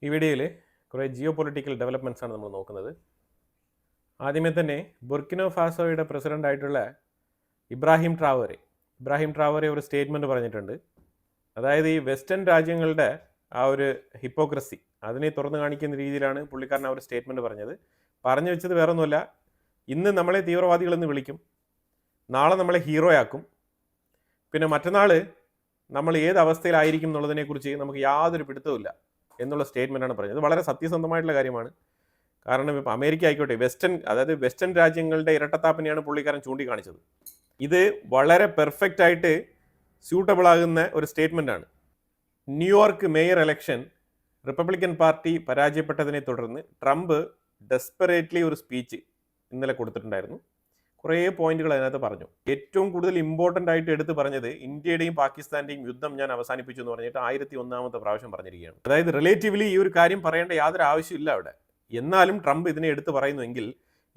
ഈ വീഡിയോയിൽ കുറേ ജിയോ പൊളിറ്റിക്കൽ ഡെവലപ്മെൻറ്റ്സ് ആണ് നമ്മൾ നോക്കുന്നത്. ആദ്യമേ തന്നെ ബുർക്കിനോ ഫാസോയുടെ പ്രസിഡൻ്റ് ആയിട്ടുള്ള ഇബ്രാഹിം ട്രാവറെ ഒരു സ്റ്റേറ്റ്മെൻറ്റ് പറഞ്ഞിട്ടുണ്ട്. അതായത് ഈ വെസ്റ്റേൺ രാജ്യങ്ങളുടെ ആ ഒരു ഹിപ്പോക്രസി അതിനെ തുറന്നു കാണിക്കുന്ന രീതിയിലാണ് പുള്ളിക്കാരൻ ആ ഒരു സ്റ്റേറ്റ്മെൻറ്റ് പറഞ്ഞു വെച്ചത്. വേറെ ഒന്നുമല്ല, ഇന്ന് നമ്മളെ തീവ്രവാദികളെന്ന് വിളിക്കും, നാളെ നമ്മളെ ഹീറോയാക്കും, പിന്നെ മറ്റന്നാൾ നമ്മൾ ഏത് അവസ്ഥയിലായിരിക്കും എന്നുള്ളതിനെക്കുറിച്ച് നമുക്ക് യാതൊരു പിടുത്തവുമില്ല എന്നുള്ള സ്റ്റേറ്റ്മെൻറ്റാണ് പറഞ്ഞത്. വളരെ സത്യസന്ധമായിട്ടുള്ള കാര്യമാണ്. കാരണം ഇപ്പോൾ അമേരിക്ക ആയിക്കോട്ടെ, വെസ്റ്റേൺ രാജ്യങ്ങളുടെ ഇരട്ടത്താപ്പിനെയാണ് പുള്ളിക്കാരൻ ചൂണ്ടിക്കാണിച്ചത്. ഇത് വളരെ പെർഫെക്റ്റ് ആയിട്ട് സ്യൂട്ടബിൾ ആകുന്ന ഒരു സ്റ്റേറ്റ്മെൻറ്റാണ്. New York mayor election Republican party പരാജയപ്പെട്ടതിനെ തുടർന്ന് ട്രംപ് ഡെസ്പെറേറ്റ്ലി ഒരു സ്പീച്ച് ഇന്നലെ കൊടുത്തിട്ടുണ്ടായിരുന്നു. കുറേ പോയിന്റുകൾ അതിനകത്ത് പറഞ്ഞു. ഏറ്റവും കൂടുതൽ ഇമ്പോർട്ടൻ്റ് ആയിട്ട് എടുത്ത് പറഞ്ഞത് ഇന്ത്യയുടെയും പാകിസ്ഥാൻ്റെയും യുദ്ധം ഞാൻ അവസാനിപ്പിച്ചു എന്ന് പറഞ്ഞിട്ട് 1001ാമത്തെ പ്രാവശ്യം പറഞ്ഞിരിക്കുകയാണ്. അതായത് റിലേറ്റീവ്ലി ഈ ഒരു കാര്യം പറയേണ്ട യാതൊരു ആവശ്യമില്ല അവിടെ. എന്നാലും ട്രംപ് ഇതിനെ എടുത്ത് പറയുന്നുവെങ്കിൽ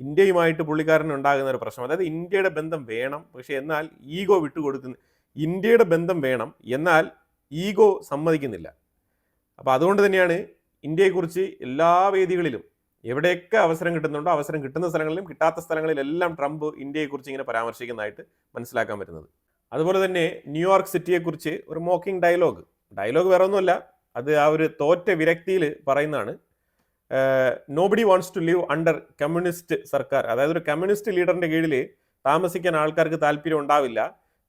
ഇന്ത്യയുമായിട്ട് പുള്ളിക്കാരന് ഉണ്ടാകുന്ന ഒരു പ്രശ്നം, അതായത് ഇന്ത്യയുടെ ബന്ധം വേണം, പക്ഷെ എന്നാൽ ഈഗോ വിട്ടുകൊടുക്കുന്ന, ഇന്ത്യയുടെ ബന്ധം വേണം എന്നാൽ ഈഗോ സമ്മതിക്കുന്നില്ല. അപ്പോൾ അതുകൊണ്ട് തന്നെയാണ് ഇന്ത്യയെക്കുറിച്ച് എല്ലാ വേദികളിലും എവിടെയൊക്കെ അവസരം കിട്ടുന്നുണ്ടോ, അവസരം കിട്ടുന്ന സ്ഥലങ്ങളിലും കിട്ടാത്ത സ്ഥലങ്ങളിലെല്ലാം ട്രംപ് ഇന്ത്യയെക്കുറിച്ച് ഇങ്ങനെ പരാമർശിക്കുന്നതായിട്ട് മനസ്സിലാക്കാൻ പറ്റുന്നത്. അതുപോലെ തന്നെ ന്യൂയോർക്ക് സിറ്റിയെക്കുറിച്ച് ഒരു മോക്കിംഗ് ഡയലോഗ് വേറെ ഒന്നുമല്ല, അത് ആ ഒരു തോറ്റ വിരക്തിയിൽ പറയുന്നതാണ്. Nobody wants to live under communist സർക്കാർ, അതായത് ഒരു കമ്മ്യൂണിസ്റ്റ് ലീഡറിന്റെ കീഴിൽ താമസിക്കാൻ ആൾക്കാർക്ക് താല്പര്യം ഉണ്ടാവില്ല.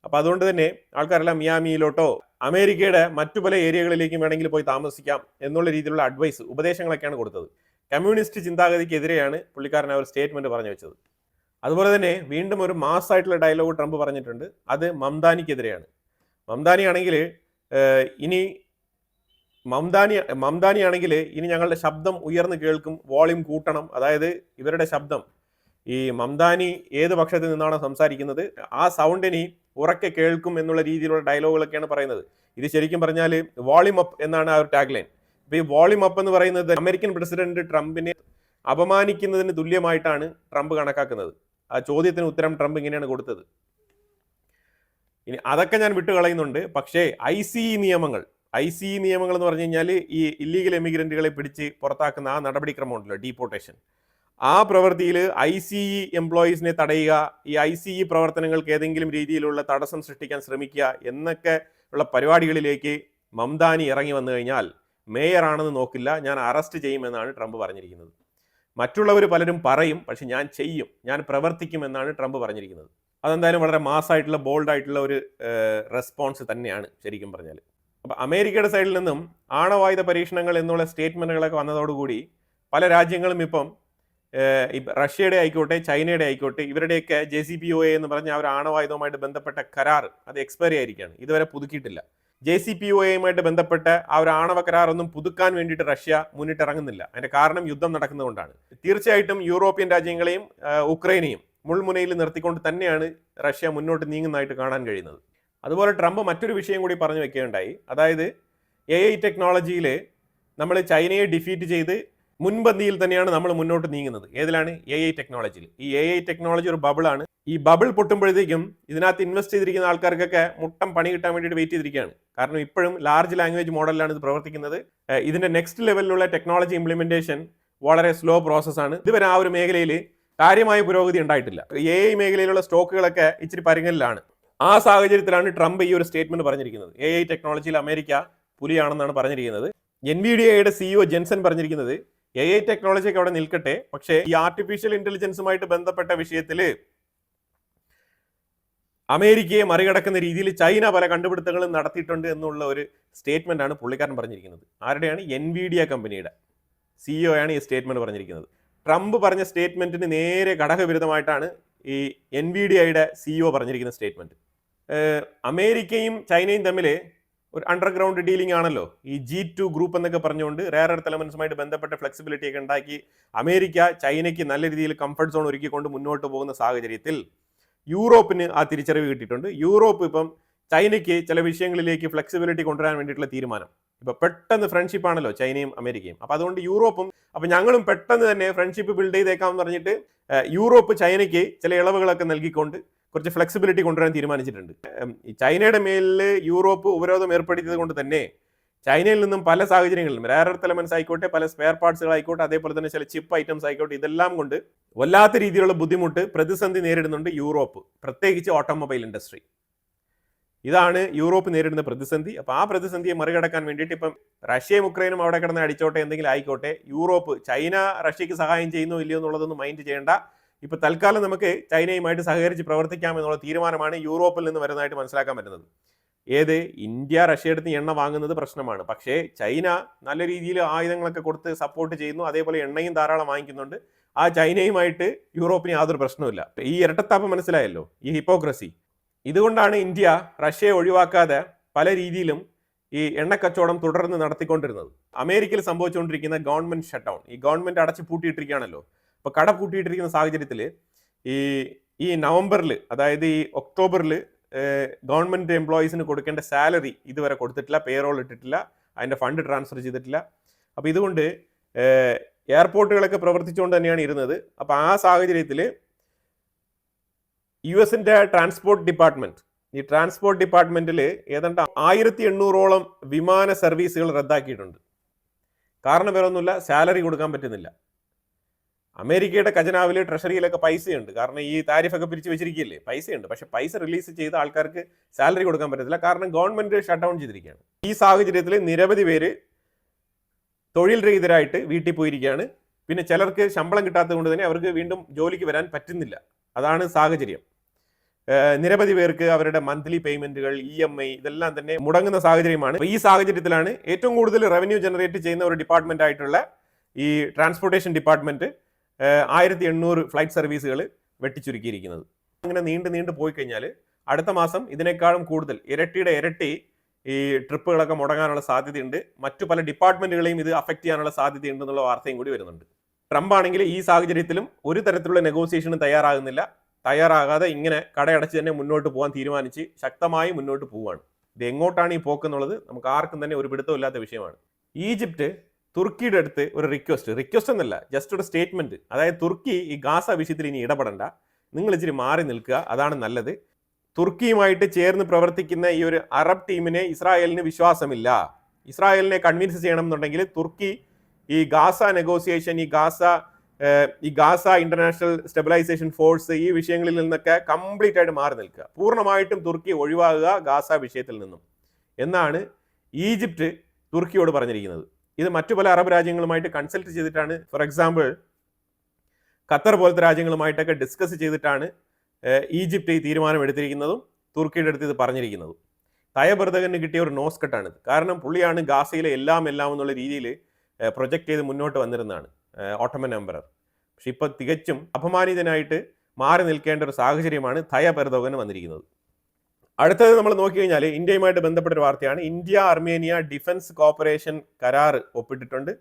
അപ്പം അതുകൊണ്ട് തന്നെ ആൾക്കാരെല്ലാം മിയാമിയിലോട്ടോ അമേരിക്കയുടെ മറ്റു പല ഏരിയകളിലേക്കും വേണമെങ്കിൽ പോയി താമസിക്കാം എന്നുള്ള രീതിയിലുള്ള ഉപദേശങ്ങളൊക്കെയാണ് കൊടുത്തത്. കമ്മ്യൂണിസ്റ്റ് ചിന്താഗതിക്കെതിരെയാണ് പുള്ളിക്കാരൻ ആ ഒരു സ്റ്റേറ്റ്മെന്റ് പറഞ്ഞു വെച്ചത്. അതുപോലെ തന്നെ വീണ്ടും ഒരു മാസ്സായിട്ടുള്ള ഡയലോഗ് ട്രംപ് പറഞ്ഞിട്ടുണ്ട്. അത് മംദാനിക്കെതിരെയാണ്. മംദാനി ആണെങ്കിൽ ഇനി ഞങ്ങളുടെ ശബ്ദം ഉയർന്നു കേൾക്കും, വോളിയം കൂട്ടണം. അതായത് ഇവരുടെ ശബ്ദം, ഈ മംദാനി ഏത് പക്ഷത്തിൽ നിന്നാണോ സംസാരിക്കുന്നത് ആ സൗണ്ടിനി ഉറക്കെ കേൾക്കും എന്നുള്ള രീതിയിലുള്ള ഡയലോഗുകളൊക്കെയാണ് പറയുന്നത്. ഇത് ശരിക്കും പറഞ്ഞാൽ വോളിയം അപ്പ് എന്നാണ് ആ ഒരു ടാഗ് ലൈൻ. ഇപ്പൊ ഈ വോളിയം അപ്പ് എന്ന് പറയുന്നത് അമേരിക്കൻ പ്രസിഡന്റ് ട്രംപിനെ അപമാനിക്കുന്നതിന് തുല്യമായിട്ടാണ് ട്രംപ് കണക്കാക്കുന്നത്. ആ ചോദ്യത്തിന് ഉത്തരം ട്രംപ് ഇങ്ങനെയാണ് കൊടുത്തത്. ഇനി അതൊക്കെ ഞാൻ വിട്ടുകളയുന്നുണ്ട്. പക്ഷേ ICE നിയമങ്ങൾ എന്ന് പറഞ്ഞു കഴിഞ്ഞാൽ ഈ ഇല്ലീഗൽ എമിഗ്രന്റുകളെ പിടിച്ച് പുറത്താക്കുന്ന ആ നടപടിക്രമം ഉണ്ടല്ലോ, ഡീപ്പോർട്ടേഷൻ, ആ പ്രവൃത്തിയിൽ ICE എംപ്ലോയീസിനെ തടയുക, ഈ ICE പ്രവർത്തനങ്ങൾക്ക് ഏതെങ്കിലും രീതിയിലുള്ള തടസ്സം സൃഷ്ടിക്കാൻ ശ്രമിക്കുക എന്നൊക്കെ ഉള്ള പരിപാടികളിലേക്ക് മംദാനി ഇറങ്ങി വന്നു കഴിഞ്ഞാൽ മേയറാണെന്ന് നോക്കില്ല, ഞാൻ അറസ്റ്റ് ചെയ്യുമെന്നാണ് ട്രംപ് പറഞ്ഞിരിക്കുന്നത്. മറ്റുള്ളവർ പലരും പറയും, പക്ഷെ ഞാൻ ചെയ്യും, ഞാൻ പ്രവർത്തിക്കും എന്നാണ് ട്രംപ് പറഞ്ഞിരിക്കുന്നത്. അതെന്തായാലും വളരെ മാസ്സായിട്ടുള്ള ബോൾഡായിട്ടുള്ള ഒരു റെസ്പോൺസ് തന്നെയാണ് ശരിക്കും പറഞ്ഞാൽ. അപ്പം അമേരിക്കയുടെ സൈഡിൽ നിന്നും ആണവായുധ പരീക്ഷണങ്ങൾ എന്നുള്ള സ്റ്റേറ്റ്മെൻറ്റുകളൊക്കെ വന്നതോടുകൂടി പല രാജ്യങ്ങളും ഇപ്പം റഷ്യയുടെ ആയിക്കോട്ടെ, ചൈനയുടെ ആയിക്കോട്ടെ, ഇവരുടെയൊക്കെ JCPOA എന്ന് പറഞ്ഞ ആ ഒരു ആണവായുധവുമായിട്ട് ബന്ധപ്പെട്ട കരാർ അത് എക്സ്പയറി ആയിരിക്കുകയാണ്, ഇതുവരെ പുതുക്കിയിട്ടില്ല. JCPOAയുമായിട്ട് ബന്ധപ്പെട്ട ആ ഒരു ആണവ കരാറൊന്നും പുതുക്കാൻ വേണ്ടിയിട്ട് റഷ്യ മുന്നിട്ടിറങ്ങുന്നില്ല. അതിന്റെ കാരണം യുദ്ധം നടക്കുന്നതുകൊണ്ടാണ്. തീർച്ചയായിട്ടും യൂറോപ്യൻ രാജ്യങ്ങളെയും ഉക്രൈനെയും മുൾമുനയിൽ നിർത്തിക്കൊണ്ട് തന്നെയാണ് റഷ്യ മുന്നോട്ട് നീങ്ങുന്നതായിട്ട് കാണാൻ കഴിയുന്നത്. അതുപോലെ ട്രംപ് മറ്റൊരു വിഷയം കൂടി പറഞ്ഞു വെക്കുകയുണ്ടായി. അതായത് AI ടെക്നോളജിയിൽ നമ്മൾ ചൈനയെ ഡിഫീറ്റ് ചെയ്ത് മുൻപന്തിയിൽ തന്നെയാണ് നമ്മൾ മുന്നോട്ട് നീങ്ങുന്നത്. ഏതിലാണ്? AI ടെക്നോളജിയിൽ. ഈ AI ടെക്നോളജി ഒരു ബബിളാണ്. ഈ ബബിൾ പൊട്ടുമ്പോഴത്തേക്കും ഇതിനകത്ത് ഇൻവെസ്റ്റ് ചെയ്തിരിക്കുന്ന ആൾക്കാർക്കൊക്കെ മുട്ടം പണി കിട്ടാൻ വേണ്ടിയിട്ട് വെയിറ്റ് ചെയ്തിരിക്കുകയാണ്. കാരണം ഇപ്പോഴും ലാർജ് ലാംഗ്വേജ് മോഡലിലാണ് ഇത് പ്രവർത്തിക്കുന്നത്. ഇതിന്റെ നെക്സ്റ്റ് ലെവലിലുള്ള ടെക്നോളജി ഇംപ്ലിമെന്റേഷൻ വളരെ സ്ലോ പ്രോസസ്സാണ്. ഇതുവരെ ആ ഒരു മേഖലയിൽ കാര്യമായ പുരോഗതി ഉണ്ടായിട്ടില്ല. AI മേഖലയിലുള്ള സ്റ്റോക്കുകളൊക്കെ ഇച്ചിരി പരുങ്ങലിലാണ്. ആ സാഹചര്യത്തിലാണ് ട്രംപ് ഈ ഒരു സ്റ്റേറ്റ്മെന്റ് പറഞ്ഞിരിക്കുന്നത്. AI ടെക്നോളജിയിൽ അമേരിക്ക പുലിയാണെന്നാണ് പറഞ്ഞിരിക്കുന്നത്. NVIDIAയുടെ CEO ജെൻസൺ പറഞ്ഞിരിക്കുന്നത് AI ടെക്നോളജിയൊക്കെ അവിടെ നിൽക്കട്ടെ, പക്ഷേ ഈ ആർട്ടിഫിഷ്യൽ ഇന്റലിജൻസുമായിട്ട് ബന്ധപ്പെട്ട വിഷയത്തിൽ അമേരിക്കയെ മറികടക്കുന്ന രീതിയിൽ ചൈന പല കണ്ടുപിടുത്തങ്ങളും നടത്തിയിട്ടുണ്ട് എന്നുള്ള ഒരു സ്റ്റേറ്റ്മെന്റ് ആണ് പുള്ളിക്കാരൻ പറഞ്ഞിരിക്കുന്നത്. ആരുടെയാണ്? NVIDIA കമ്പനിയുടെ CEO ആണ് ഈ സ്റ്റേറ്റ്മെന്റ് പറഞ്ഞിരിക്കുന്നത്. ട്രംപ് പറഞ്ഞ സ്റ്റേറ്റ്മെന്റിന് നേരെ ഘടകവിരുദ്ധമായിട്ടാണ് ഈ NVIDIAയുടെ CEO പറഞ്ഞിരിക്കുന്ന സ്റ്റേറ്റ്മെന്റ്. അമേരിക്കയും ചൈനയും തമ്മിൽ ഒരു അണ്ടർഗ്രൗണ്ട് ഡീലിംഗ് ആണല്ലോ ഈ G2 ഗ്രൂപ്പ് എന്നൊക്കെ പറഞ്ഞുകൊണ്ട് റെയർ എർത്ത് എലമെന്റ്സുമായിട്ട് ബന്ധപ്പെട്ട ഫ്ലെക്സിബിലിറ്റി ഒക്കെ ഉണ്ടാക്കി അമേരിക്ക ചൈനയ്ക്ക് നല്ല രീതിയിൽ കംഫർട്ട് സോൺ ഒരുക്കിക്കൊണ്ട് മുന്നോട്ട് പോകുന്ന സാഹചര്യത്തിൽ യൂറോപ്പിന് ആ തിരിച്ചറിവ് കിട്ടിയിട്ടുണ്ട്. യൂറോപ്പ് ഇപ്പം ചൈനയ്ക്ക് ചില വിഷയങ്ങളിലേക്ക് ഫ്ലെക്സിബിലിറ്റി കൊണ്ടുവരാൻ വേണ്ടിയിട്ടുള്ള തീരുമാനം. ഇപ്പം പെട്ടെന്ന് ഫ്രണ്ട്ഷിപ്പ് ആണല്ലോ ചൈനയും അമേരിക്കയും. അപ്പം അതുകൊണ്ട് യൂറോപ്പും ഞങ്ങളും പെട്ടെന്ന് തന്നെ ഫ്രണ്ട്ഷിപ്പ് ബിൽഡ് ചെയ്തേക്കാം എന്ന് പറഞ്ഞിട്ട് യൂറോപ്പ് ചൈനയ്ക്ക് ചില ഇളവുകളൊക്കെ നൽകിക്കൊണ്ട് കുറച്ച് ഫ്ലെക്സിബിലിറ്റി കൊണ്ടുവരാൻ തീരുമാനിച്ചിട്ടുണ്ട്. ചൈനയുടെ മേലിൽ യൂറോപ്പ് ഉപരോധം ഏർപ്പെടുത്തിയത് കൊണ്ട് തന്നെ ചൈനയിൽ നിന്നും പല സാഹചര്യങ്ങളിലും റെയർ എർത്ത് എലമെന്റ്സ് ആയിക്കോട്ടെ, പല സ്പെയർ പാർട്സുകൾ ആയിക്കോട്ടെ, അതേപോലെ തന്നെ ചില ചിപ്പ് ഐറ്റംസ് ആയിക്കോട്ടെ, ഇതെല്ലാം കൊണ്ട് വല്ലാത്ത രീതിയിലുള്ള ബുദ്ധിമുട്ട്, പ്രതിസന്ധി നേരിടുന്നുണ്ട് യൂറോപ്പ്, പ്രത്യേകിച്ച് ഓട്ടോമൊബൈൽ ഇൻഡസ്ട്രി. ഇതാണ് യൂറോപ്പ് നേരിടുന്ന പ്രതിസന്ധി. അപ്പോൾ ആ പ്രതിസന്ധിയെ മറികടക്കാൻ വേണ്ടിയിട്ട് ഇപ്പം റഷ്യയും ഉക്രൈനും അവിടെ കിടന്ന് അടിച്ചോട്ടെ, എന്തെങ്കിലും ആയിക്കോട്ടെ, യൂറോപ്പ്, ചൈന റഷ്യക്ക് സഹായം ചെയ്യുന്നോ ഇല്ലയോ എന്നുള്ളതൊന്നും മൈൻഡ് ചെയ്യേണ്ട. ഇപ്പൊ തൽക്കാലം നമുക്ക് ചൈനയുമായിട്ട് സഹകരിച്ച് പ്രവർത്തിക്കാം എന്നുള്ള തീരുമാനമാണ് യൂറോപ്പിൽ നിന്ന് വരുന്നതായിട്ട് മനസ്സിലാക്കാൻ പറ്റുന്നത്. ഏത് ഇന്ത്യ റഷ്യയുടെ അടുത്ത് എണ്ണ വാങ്ങുന്നത് പ്രശ്നമാണ്, പക്ഷേ ചൈന നല്ല രീതിയിൽ ആയുധങ്ങളൊക്കെ കൊടുത്ത് സപ്പോർട്ട് ചെയ്യുന്നു, അതേപോലെ എണ്ണയും ധാരാളം വാങ്ങിക്കുന്നുണ്ട്. ആ ചൈനയുമായിട്ട് യൂറോപ്പിന് യാതൊരു പ്രശ്നവുമില്ല. ഈ ഇരട്ടത്താപ്പ് മനസ്സിലായല്ലോ, ഈ ഹിപ്പോക്രസി. ഇതുകൊണ്ടാണ് ഇന്ത്യ റഷ്യയെ ഒഴിവാക്കാതെ പല രീതിയിലും ഈ എണ്ണക്കച്ചവടം തുടർന്ന് നടത്തിക്കൊണ്ടിരുന്നത്. അമേരിക്കയിൽ സംഭവിച്ചുകൊണ്ടിരിക്കുന്ന ഗവൺമെന്റ് ഷട്ട് ഡൗൺ, ഈ ഗവൺമെന്റ് അടച്ചു പൂട്ടിയിട്ടിരിക്കുകയാണല്ലോ. അപ്പോൾ കട പൂട്ടിയിട്ടിരിക്കുന്ന സാഹചര്യത്തിൽ ഈ നവംബറിൽ, അതായത് ഈ ഒക്ടോബറിൽ ഗവൺമെന്റ് എംപ്ലോയീസിന് കൊടുക്കേണ്ട സാലറി ഇതുവരെ കൊടുത്തിട്ടില്ല, പേറോൾ ഇട്ടിട്ടില്ല, അതിന്റെ ഫണ്ട് ട്രാൻസ്ഫർ ചെയ്തിട്ടില്ല. അപ്പോൾ ഇതുകൊണ്ട് എയർപോർട്ടുകളൊക്കെ പ്രവർത്തിച്ചുകൊണ്ട് തന്നെയാണ് ഇരുന്നത്. അപ്പോൾ ആ സാഹചര്യത്തിൽ US-ന്റെ ട്രാൻസ്പോർട്ട് ഡിപ്പാർട്ട്മെന്റ്, ഈ ട്രാൻസ്പോർട്ട് ഡിപ്പാർട്ട്മെന്റിൽ ഏതാണ്ട് 1800ഓളം വിമാന സർവീസുകൾ റദ്ദാക്കിയിട്ടുണ്ട്. കാരണം വേറെ ഒന്നുമില്ല, സാലറി കൊടുക്കാൻ പറ്റുന്നില്ല. അമേരിക്കയുടെ ഖജനാവിൽ ട്രഷറിയിലൊക്കെ പൈസയുണ്ട്, കാരണം ഈ താരിഫൊക്കെ പിരിച്ചു വെച്ചിരിക്കുകയല്ലേ, പൈസയുണ്ട്. പക്ഷെ പൈസ റിലീസ് ചെയ്ത ആൾക്കാർക്ക് സാലറി കൊടുക്കാൻ പറ്റത്തില്ല, കാരണം ഗവൺമെന്റ് ഷട്ട് ഡൗൺ ചെയ്തിരിക്കുകയാണ്. ഈ സാഹചര്യത്തിൽ നിരവധി പേര് തൊഴിൽ രഹിതരായിട്ട് വീട്ടിൽ പോയിരിക്കുകയാണ്. പിന്നെ ചിലർക്ക് ശമ്പളം കിട്ടാത്തത് കൊണ്ട് തന്നെ അവർക്ക് വീണ്ടും ജോലിക്ക് വരാൻ പറ്റുന്നില്ല. അതാണ് സാഹചര്യം. നിരവധി പേർക്ക് അവരുടെ മന്ത്ലി പേയ്മെന്റുകൾ, EMI ഇതെല്ലാം തന്നെ മുടങ്ങുന്ന സാഹചര്യമാണ്. ഈ സാഹചര്യത്തിലാണ് ഏറ്റവും കൂടുതൽ റവന്യൂ ജനറേറ്റ് ചെയ്യുന്ന ഒരു ഡിപ്പാർട്ട്മെന്റ് ആയിട്ടുള്ള ഈ ട്രാൻസ്പോർട്ടേഷൻ ഡിപ്പാർട്ട്മെന്റ് 1800 ഫ്ലൈറ്റ് സർവീസുകൾ വെട്ടിച്ചുരുക്കിയിരിക്കുന്നത്. അങ്ങനെ നീണ്ടു പോയി കഴിഞ്ഞാൽ അടുത്ത മാസം ഇതിനേക്കാളും കൂടുതൽ ഇരട്ടിയുടെ ഇരട്ടി ഈ ട്രിപ്പുകളൊക്കെ മുടങ്ങാനുള്ള സാധ്യതയുണ്ട്. മറ്റു പല ഡിപ്പാർട്ട്മെന്റുകളെയും ഇത് അഫക്റ്റ് ചെയ്യാനുള്ള സാധ്യതയുണ്ട് എന്നുള്ള വാർത്തയും കൂടി വരുന്നുണ്ട്. ട്രംപ് ആണെങ്കിൽ ഈ സാഹചര്യത്തിലും ഒരു തരത്തിലുള്ള നെഗോസിയേഷനും തയ്യാറാകാതെ ഇങ്ങനെ കടയടച്ച് തന്നെ മുന്നോട്ട് പോകാൻ തീരുമാനിച്ച് ശക്തമായി മുന്നോട്ട് പോവുകയാണ്. ഇത് എങ്ങോട്ടാണ് ഈ പോക്കെന്നുള്ളത് നമുക്ക് ആർക്കും തന്നെ ഒരു പിടുത്തമില്ലാത്ത വിഷയമാണ്. ഈജിപ്റ്റ് തുർക്കിയുടെ അടുത്ത് ഒരു റിക്വസ്റ്റ് എന്നല്ല, ജസ്റ്റ് ഒരു സ്റ്റേറ്റ്മെന്റ്, അതായത് തുർക്കി ഈ ഗാസ വിഷയത്തിൽ ഇനി ഇടപെടണ്ട, നിങ്ങൾ ഇച്ചിരി മാറി നിൽക്കുക, അതാണ് നല്ലത്. തുർക്കിയുമായിട്ട് ചേർന്ന് പ്രവർത്തിക്കുന്ന ഈ ഒരു അറബ് ടീമിനെ ഇസ്രായേലിന് വിശ്വാസമില്ല. ഇസ്രായേലിനെ കൺവിൻസ് ചെയ്യണം എന്നുണ്ടെങ്കിൽ തുർക്കി ഈ ഗാസ നെഗോസിയേഷൻ, ഈ ഗാസ ഇന്റർനാഷണൽ സ്റ്റെബിലൈസേഷൻ ഫോഴ്സ്, ഈ വിഷയങ്ങളിൽ നിന്നൊക്കെ കംപ്ലീറ്റ് ആയിട്ട് മാറി നിൽക്കുക, പൂർണ്ണമായിട്ടും തുർക്കി ഒഴിവാകുക ഗാസ വിഷയത്തിൽ നിന്നും എന്നാണ് ഈജിപ്റ്റ് തുർക്കിയോട് പറഞ്ഞിരിക്കുന്നത്. ഇത് മറ്റു പല അറബ് രാജ്യങ്ങളുമായിട്ട് കൺസൾട്ട് ചെയ്തിട്ടാണ്, ഫോർ എക്സാമ്പിൾ ഖത്തർ പോലത്തെ രാജ്യങ്ങളുമായിട്ടൊക്കെ ഡിസ്കസ് ചെയ്തിട്ടാണ് ഈജിപ്റ്റ് ഈ തീരുമാനം എടുത്തിരിക്കുന്നതും തുർക്കിയുടെ അടുത്ത് ഇത് പറഞ്ഞിരിക്കുന്നതും. തയ്യബ് എർദോഗന് കിട്ടിയ ഒരു നോസ് കട്ടാണ്. കാരണം പുള്ളിയാണ് ഗാസയിലെ എല്ലാം എന്നുള്ള രീതിയിൽ പ്രൊജക്റ്റ് ചെയ്ത് മുന്നോട്ട് വന്നിരുന്നതാണ് ഓട്ടോമൻ എംപറർ. പക്ഷെ ഇപ്പോൾ തികച്ചും അപമാനിതനായിട്ട് മാറി നിൽക്കേണ്ട ഒരു സാഹചര്യമാണ് തയ്യബ് എർദോഗന് വന്നിരിക്കുന്നത്. അടുത്തത് നമ്മൾ നോക്കിക്കഴിഞ്ഞാൽ ഇന്ത്യയുമായിട്ട് ബന്ധപ്പെട്ട ഒരു വാർത്തയാണ്. ഇന്ത്യ അർമേനിയ ഡിഫൻസ് കോപ്പറേഷൻ കരാർ ഒപ്പിട്ടിട്ടുണ്ട്.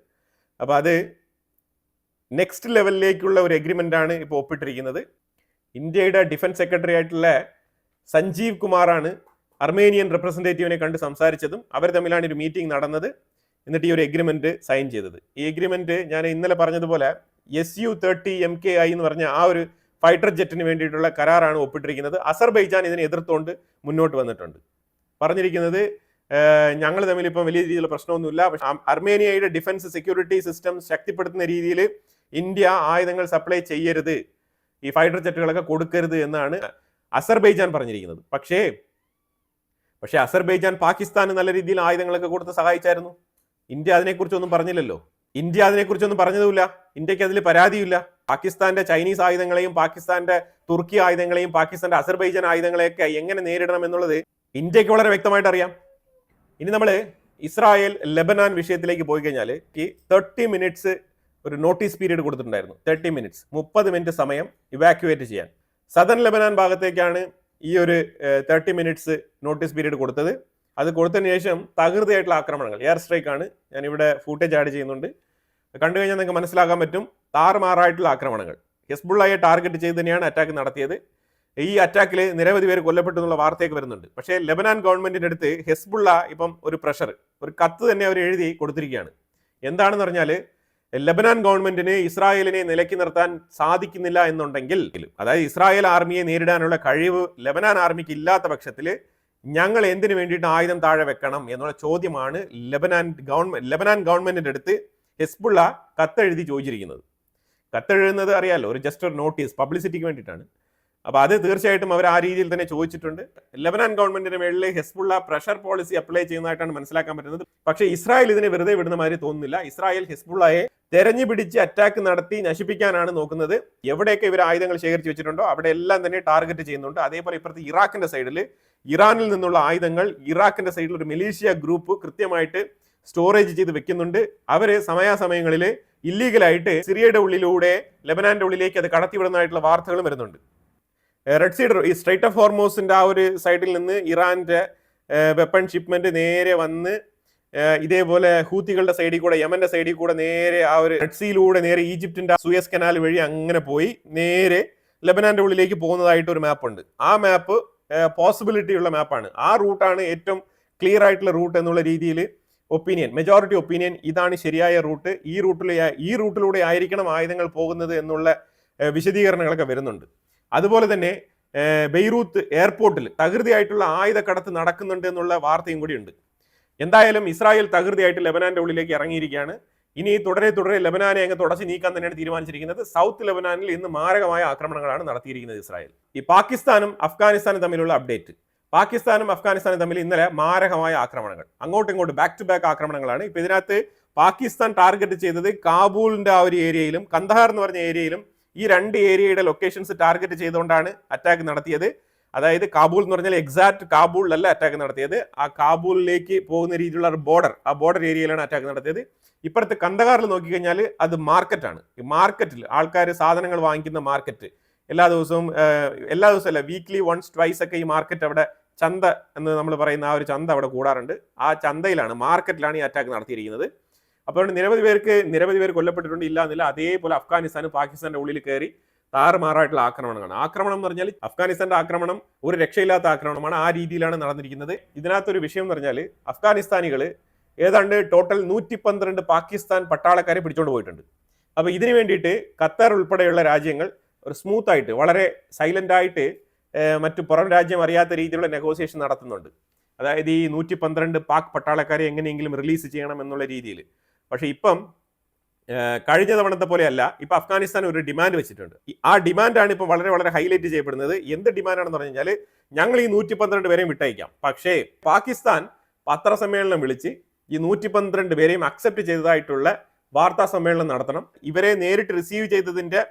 അപ്പോൾ അത് നെക്സ്റ്റ് ലെവലിലേക്കുള്ള ഒരു എഗ്രിമെന്റ് ആണ് ഇപ്പോൾ ഒപ്പിട്ടിരിക്കുന്നത്. ഇന്ത്യയുടെ ഡിഫൻസ് സെക്രട്ടറി ആയിട്ടുള്ള സഞ്ജീവ് കുമാറാണ് അർമേനിയൻ റെപ്രസെൻറ്റേറ്റീവിനെ കണ്ട് സംസാരിച്ചതും അവർ തമ്മിലാണ് ഒരു മീറ്റിംഗ് നടന്നത്. എന്നിട്ട് ഈ ഒരു എഗ്രിമെന്റ് സൈൻ ചെയ്തത്. ഈ എഗ്രിമെന്റ് ഞാൻ ഇന്നലെ പറഞ്ഞതുപോലെ Su-30 MKI എന്ന് പറഞ്ഞ ആ ഒരു ഫൈറ്റർ ജെറ്റിന് വേണ്ടിയിട്ടുള്ള കരാറാണ് ഒപ്പിട്ടിരിക്കുന്നത്. അസർബൈജാൻ ഇതിനെ എതിർത്തുകൊണ്ട് മുന്നോട്ട് വന്നിട്ടുണ്ട്. പറഞ്ഞിരിക്കുന്നത് ഞങ്ങൾ തമ്മിൽ ഇപ്പം വലിയ രീതിയിലുള്ള പ്രശ്നമൊന്നുമില്ല, പക്ഷെ അർമേനിയയുടെ ഡിഫൻസ് സെക്യൂരിറ്റി സിസ്റ്റം ശക്തിപ്പെടുത്തുന്ന രീതിയിൽ ഇന്ത്യ ആയുധങ്ങൾ സപ്ലൈ ചെയ്യരുത്, ഈ ഫൈറ്റർ ജെറ്റുകളൊക്കെ കൊടുക്കരുത് എന്നാണ് അസർബൈജാൻ പറഞ്ഞിരിക്കുന്നത്. പക്ഷേ അസർബൈജാൻ പാകിസ്ഥാന് നല്ല രീതിയിൽ ആയുധങ്ങളൊക്കെ കൊടുത്ത് സഹായിച്ചായിരുന്നു. ഇന്ത്യ അതിനെക്കുറിച്ചൊന്നും പറഞ്ഞില്ലല്ലോ. ഇന്ത്യ അതിനെക്കുറിച്ചൊന്നും പറഞ്ഞതുമില്ല. ഇന്ത്യക്ക് അതിൽ പരാതിയില്ല. പാകിസ്ഥാന്റെ ചൈനീസ് ആയുധങ്ങളെയും പാകിസ്ഥാന്റെ തുർക്കി ആയുധങ്ങളെയും പാകിസ്ഥാന്റെ അസർബൈജാൻ ആയുധങ്ങളെയൊക്കെ എങ്ങനെ നേരിടണം എന്നുള്ളത് ഇന്ത്യക്ക് വളരെ വ്യക്തമായിട്ട് അറിയാം. ഇനി നമ്മൾ ഇസ്രായേൽ ലെബനാൻ വിഷയത്തിലേക്ക് പോയി കഴിഞ്ഞാൽ ഈ 30 മിനിറ്റ്സ് ഒരു നോട്ടീസ് പീരീഡ് കൊടുത്തിട്ടുണ്ടായിരുന്നു. 30 മിനിറ്റ്സ് 30 മിനിറ്റ് സമയം ഇവാക്യുവേറ്റ് ചെയ്യാൻ. സദൺ ലെബനാൻ ഭാഗത്തേക്കാണ് ഈ ഒരു 30 മിനിറ്റ്സ് നോട്ടീസ് പീരീഡ് കൊടുത്തത്. അത് കൊടുത്തതിന് ശേഷം തകൃതിയായിട്ടുള്ള ആക്രമണങ്ങൾ, എയർ സ്ട്രൈക്കാണ്, ഞാനിവിടെ ഫൂട്ടേജ് ആഡ് ചെയ്യുന്നുണ്ട്, കണ്ടു കഴിഞ്ഞാൽ നിങ്ങൾക്ക് മനസ്സിലാക്കാൻ പറ്റും. താറുമാറായിട്ടുള്ള ആക്രമണങ്ങൾ ഹെസ്ബുള്ളയെ ടാർഗറ്റ് ചെയ്ത് തന്നെയാണ് അറ്റാക്ക് നടത്തിയത്. ഈ അറ്റാക്കിൽ നിരവധി പേര് കൊല്ലപ്പെട്ടു എന്നുള്ള വാർത്തയൊക്കെ വരുന്നുണ്ട്. പക്ഷേ ലെബനാൻ ഗവൺമെന്റിന്റെ അടുത്ത് ഹെസ്ബുള്ള ഇപ്പം ഒരു കത്ത് തന്നെ അവർ എഴുതി കൊടുത്തിരിക്കുകയാണ്. എന്താണെന്ന് പറഞ്ഞാൽ ലെബനാൻ ഗവൺമെന്റിന് ഇസ്രായേലിനെ നിലയ്ക്ക് നിർത്താൻ സാധിക്കുന്നില്ല എന്നുണ്ടെങ്കിൽ, അതായത് ഇസ്രായേൽ ആർമിയെ നേരിടാനുള്ള കഴിവ് ലെബനാൻ ആർമിക്ക് ഇല്ലാത്ത പക്ഷത്തിൽ ഞങ്ങൾ എന്തിനു വേണ്ടിയിട്ട് ആയുധം താഴെ വെക്കണം എന്നുള്ള ചോദ്യമാണ് ലെബനാൻ ഗവൺമെന്റിന്റെ അടുത്ത് ഹെസ്ബുള്ള കത്തെഴുതി ചോദിച്ചിരിക്കുന്നത്. കത്തെഴുതുന്നത് അറിയാലോ, ഒരു ജസ്റ്റ് ഒരു നോട്ടീസ്, പബ്ലിസിറ്റിക്ക് വേണ്ടിയിട്ടാണ്. അപ്പോൾ അത് തീർച്ചയായിട്ടും അവർ ആ രീതിയിൽ തന്നെ ചോദിച്ചിട്ടുണ്ട്. ലെബനാൻ ഗവൺമെന്റിന്റെ മേളിൽ ഹെസ്ബുള്ള പ്രഷർ പോളിസി അപ്ലൈ ചെയ്യുന്നതായിട്ടാണ് മനസ്സിലാക്കാൻ പറ്റുന്നത്. പക്ഷേ ഇസ്രായേൽ ഇതിനെ വെറുതെ വിടുന്ന മാതിരി തോന്നുന്നില്ല. ഇസ്രായേൽ ഹെസ്ബുള്ളയെ തെരഞ്ഞു പിടിച്ച് അറ്റാക്ക് നടത്തി നശിപ്പിക്കാനാണ് നോക്കുന്നത്. എവിടെയൊക്കെ ഇവർ ആയുധങ്ങൾ ശേഖരിച്ച് വെച്ചിട്ടുണ്ടോ അവിടെ എല്ലാം തന്നെ ടാർഗറ്റ് ചെയ്യുന്നുണ്ട്. അതേപോലെ ഇപ്പുറത്ത് ഇറാഖിന്റെ സൈഡിൽ ഇറാനിൽ നിന്നുള്ള ആയുധങ്ങൾ ഇറാഖിന്റെ സൈഡിൽ ഒരു മിലീഷ്യ ഗ്രൂപ്പ് കൃത്യമായിട്ട് സ്റ്റോറേജ് ചെയ്ത് വെക്കുന്നുണ്ട്. അവര് സമയാസമയങ്ങളിൽ ഇല്ലീഗലായിട്ട് സിറിയയുടെ ഉള്ളിലൂടെ ലെബനാന്റെ ഉള്ളിലേക്ക് അത് കടത്തിവിടുന്നതായിട്ടുള്ള വാർത്തകളും വരുന്നുണ്ട്. റെഡ് സീ, ഈ സ്ട്രൈറ്റ് ഓഫ് ഹോർമോസിന്റെ ആ ഒരു സൈഡിൽ നിന്ന് ഇറാന്റെ വെപ്പൺ ഷിപ്മെന്റ് നേരെ വന്ന് ഇതേപോലെ ഹൂത്തികളുടെ സൈഡിൽ കൂടെ, യമന്റെ സൈഡിൽ കൂടെ നേരെ ആ ഒരു റെഡ് സീയിലൂടെ നേരെ ഈജിപ്തിന്റെ സൂയസ് കനാൽ വഴി അങ്ങനെ പോയി നേരെ ലെബനാന്റെ ഉള്ളിലേക്ക് പോകുന്നതായിട്ട് ഒരു മാപ്പ് ഉണ്ട്. ആ മാപ്പ് പോസിബിലിറ്റി ഉള്ള മാപ്പാണ്. ആ റൂട്ടാണ് ഏറ്റവും ക്ലിയർ ആയിട്ടുള്ള റൂട്ട് എന്നുള്ള രീതിയിൽ മെജോറിറ്റി ഒപ്പീനിയൻ ഇതാണ് ശരിയായ റൂട്ട്. ഈ റൂട്ടിലൂടെ ആയിരിക്കണം ആയുധങ്ങൾ പോകുന്നത് എന്നുള്ള വിശദീകരണങ്ങളൊക്കെ വരുന്നുണ്ട്. അതുപോലെ തന്നെ ബെയ്റൂത്ത് എയർപോർട്ടിൽ തകൃതിയായിട്ടുള്ള ആയുധ കടത്ത് നടക്കുന്നുണ്ട് എന്നുള്ള വാർത്തയും കൂടിയുണ്ട്. എന്തായാലും ഇസ്രായേൽ തകൃതിയായിട്ട് ലെബനാന്റെ ഉള്ളിലേക്ക് ഇറങ്ങിയിരിക്കുകയാണ്. ഇനി തുടരെ ലെബനാനെ അങ്ങ് തുടച്ചു നീക്കാൻ തന്നെയാണ് തീരുമാനിച്ചിരിക്കുന്നത്. സൗത്ത് ലെബനാനിൽ ഇന്ന് മാരകമായ ആക്രമണങ്ങളാണ് നടത്തിയിരിക്കുന്നത് ഇസ്രായേൽ. ഈ പാകിസ്ഥാനും അഫ്ഗാനിസ്ഥാനും തമ്മിലുള്ള അപ്ഡേറ്റ്. പാകിസ്ഥാനും അഫ്ഗാനിസ്ഥാനും തമ്മിൽ ഇന്നലെ മാരകമായ ആക്രമണങ്ങൾ, അങ്ങോട്ടും ഇങ്ങോട്ടും ബാക്ക് ടു ബാക്ക് ആക്രമണങ്ങളാണ്. ഇപ്പൊ ഇതിനകത്ത് പാകിസ്ഥാൻ ടാർഗറ്റ് ചെയ്തത് കാബൂളിന്റെ ആ ഒരു ഏരിയയിലും കന്ദഹാർ എന്ന് പറഞ്ഞ ഏരിയയിലും ഈ രണ്ട് ഏരിയയുടെ ലൊക്കേഷൻസ് ടാർഗറ്റ് ചെയ്തുകൊണ്ടാണ് അറ്റാക്ക് നടത്തിയത്. അതായത് കാബൂൾ എന്ന് പറഞ്ഞാൽ എക്സാക്ട് കാബൂളിലല്ല അറ്റാക്ക് നടത്തിയത്, ആ കാബൂളിലേക്ക് പോകുന്ന രീതിയിലുള്ള ഒരു ആ ബോർഡർ ഏരിയയിലാണ് അറ്റാക്ക് നടത്തിയത്. ഇപ്പുറത്ത് കന്ദഹാറിൽ നോക്കിക്കഴിഞ്ഞാൽ അത് മാർക്കറ്റാണ്. ഈ മാർക്കറ്റിൽ ആൾക്കാർ സാധനങ്ങൾ വാങ്ങിക്കുന്ന മാർക്കറ്റ് എല്ലാ ദിവസവും അല്ല, വീക്ക്ലി വൺസ് ട്വൈസ് ഒക്കെ ഈ മാർക്കറ്റ് അവിടെ ചന്ത എന്ന് നമ്മൾ പറയുന്ന ആ ഒരു ചന്ത അവിടെ കൂടാറുണ്ട്. ആ ചന്തയിലാണ്, മാർക്കറ്റിലാണ് ഈ അറ്റാക്ക് നടത്തിയിരിക്കുന്നത്. അപ്പോൾ നിരവധി പേർ കൊല്ലപ്പെട്ടിട്ടുണ്ട്, ഇല്ല എന്നില്ല. അതേപോലെ അഫ്ഗാനിസ്ഥാനും പാകിസ്ഥാന്റെ ഉള്ളിൽ കയറി താറുമാറായിട്ടുള്ള ആക്രമണമാണ്. ആക്രമണം എന്ന് പറഞ്ഞാൽ അഫ്ഗാനിസ്ഥാന്റെ ആക്രമണം ഒരു രക്ഷയില്ലാത്ത ആക്രമണമാണ്. ആ രീതിയിലാണ് നടന്നിരിക്കുന്നത്. ഇതിനകത്തൊരു വിഷയം എന്ന് പറഞ്ഞാൽ അഫ്ഗാനിസ്ഥാനികൾ ഏതാണ്ട് ടോട്ടൽ 112 പാകിസ്ഥാൻ പട്ടാളക്കാരെ പിടിച്ചുകൊണ്ട് പോയിട്ടുണ്ട്. അപ്പോൾ ഇതിനു വേണ്ടിയിട്ട് ഖത്തർ ഉൾപ്പെടെയുള്ള രാജ്യങ്ങൾ ഒരു സ്മൂത്ത് ആയിട്ട് വളരെ സൈലന്റ് ആയിട്ട് മറ്റു പുറം രാജ്യം അറിയാത്ത രീതിയിലുള്ള നെഗോസിയേഷൻ നടത്തുന്നുണ്ട്. അതായത് ഈ 112 പാക് പട്ടാളക്കാരെ എങ്ങനെയെങ്കിലും റിലീസ് ചെയ്യണം എന്നുള്ള രീതിയിൽ. പക്ഷെ ഇപ്പം കഴിഞ്ഞ തവണത്തെ പോലെയല്ല, ഇപ്പൊ അഫ്ഗാനിസ്ഥാൻ ഒരു ഡിമാൻഡ് വെച്ചിട്ടുണ്ട്. ആ ഡിമാൻഡാണ് ഇപ്പൊ വളരെ ഹൈലൈറ്റ് ചെയ്യപ്പെടുന്നത്. എന്ത് ഡിമാൻഡാണെന്ന് പറഞ്ഞു കഴിഞ്ഞാൽ ഞങ്ങൾ ഈ 112 പേരെയും വിട്ടയക്കാം, പക്ഷേ പാകിസ്ഥാൻ പത്രസമ്മേളനം വിളിച്ച് ഈ 112 പേരെയും അക്സെപ്റ്റ് ചെയ്തതായിട്ടുള്ള വാർത്താ സമ്മേളനം നടത്തണം. ഇവരെ നേരിട്ട് റിസീവ് ചെയ്തതിന്റെ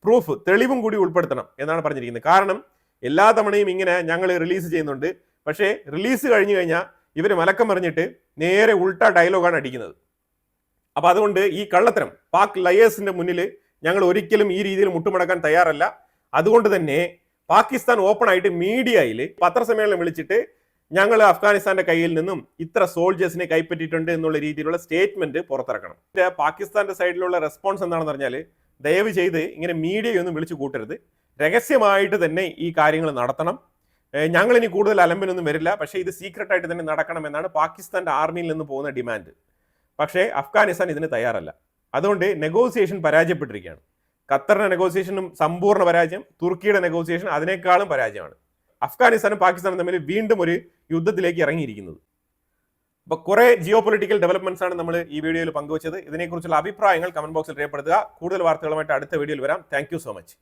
പ്രൂഫ്, തെളിവും കൂടി ഉൾപ്പെടുത്തണം എന്നാണ് പറഞ്ഞിരിക്കുന്നത്. കാരണം എല്ലാ തവണയും ഇങ്ങനെ ഞങ്ങൾ റിലീസ് ചെയ്യുന്നുണ്ട്, പക്ഷേ റിലീസ് കഴിഞ്ഞു കഴിഞ്ഞാൽ ഇവർ മലക്കം പറഞ്ഞിട്ട് നേരെ ഉൾട്ടാ ഡയലോഗാണ് അടിക്കുന്നത്. അപ്പൊ അതുകൊണ്ട് ഈ കള്ളത്തരം പാക് ലയേഴ്സിന്റെ മുന്നിൽ ഞങ്ങൾ ഒരിക്കലും ഈ രീതിയിൽ മുട്ടുമടക്കാൻ തയ്യാറല്ല. അതുകൊണ്ട് തന്നെ പാകിസ്ഥാൻ ഓപ്പൺ ആയിട്ട് മീഡിയയിൽ പത്രസമ്മേളനം വിളിച്ചിട്ട് ഞങ്ങൾ അഫ്ഗാനിസ്ഥാന്റെ കയ്യിൽ നിന്നും ഇത്ര സോൾജേഴ്സിനെ കൈപ്പറ്റിയിട്ടുണ്ട് എന്നുള്ള രീതിയിലുള്ള സ്റ്റേറ്റ്മെന്റ് പുറത്തിറക്കണം. പാകിസ്ഥാന്റെ സൈഡിലുള്ള റെസ്പോൺസ് എന്താണെന്ന് പറഞ്ഞാൽ, ദയവ് ചെയ്ത് ഇങ്ങനെ മീഡിയയൊന്നും വിളിച്ചു കൂട്ടരുത്, രഹസ്യമായിട്ട് തന്നെ ഈ കാര്യങ്ങൾ നടത്തണം. ഞങ്ങൾ ഇനി കൂടുതൽ അലമ്പിനൊന്നും വരില്ല, പക്ഷേ ഇത് സീക്രട്ട് ആയിട്ട് തന്നെ നടക്കണം എന്നാണ് പാകിസ്ഥാന്റെ ആർമിയിൽ നിന്ന് പോകുന്ന ഡിമാൻഡ്. പക്ഷേ അഫ്ഗാനിസ്ഥാൻ ഇതിന് തയ്യാറല്ല. അതുകൊണ്ട് നെഗോസിയേഷൻ പരാജയപ്പെട്ടിരിക്കുകയാണ്. ഖത്തറിന്റെ നെഗോസിയേഷനും സമ്പൂർണ്ണ പരാജയം, തുർക്കിയുടെ നെഗോസിയേഷൻ അതിനേക്കാളും പരാജയമാണ്. അഫ്ഗാനിസ്ഥാനും പാകിസ്ഥാനും തമ്മിൽ വീണ്ടും ഒരു യുദ്ധത്തിലേക്ക് ഇറങ്ങിയിരിക്കുന്നത്. അപ്പൊ കുറെ ജിയോ പൊളിറ്റിക്കൽ ഡെവലപ്മെന്റ്സ് ആണ് നമ്മൾ ഈ വീഡിയോയിൽ പങ്കുവച്ചത്. ഇതിനെക്കുറിച്ചുള്ള അഭിപ്രായങ്ങൾ കമന്റ് ബോക്സിൽ രേഖപ്പെടുത്തുക. കൂടുതൽ വാർത്തകളുമായിട്ട് അടുത്ത വീഡിയോയിൽ വരാം. Thank you so much.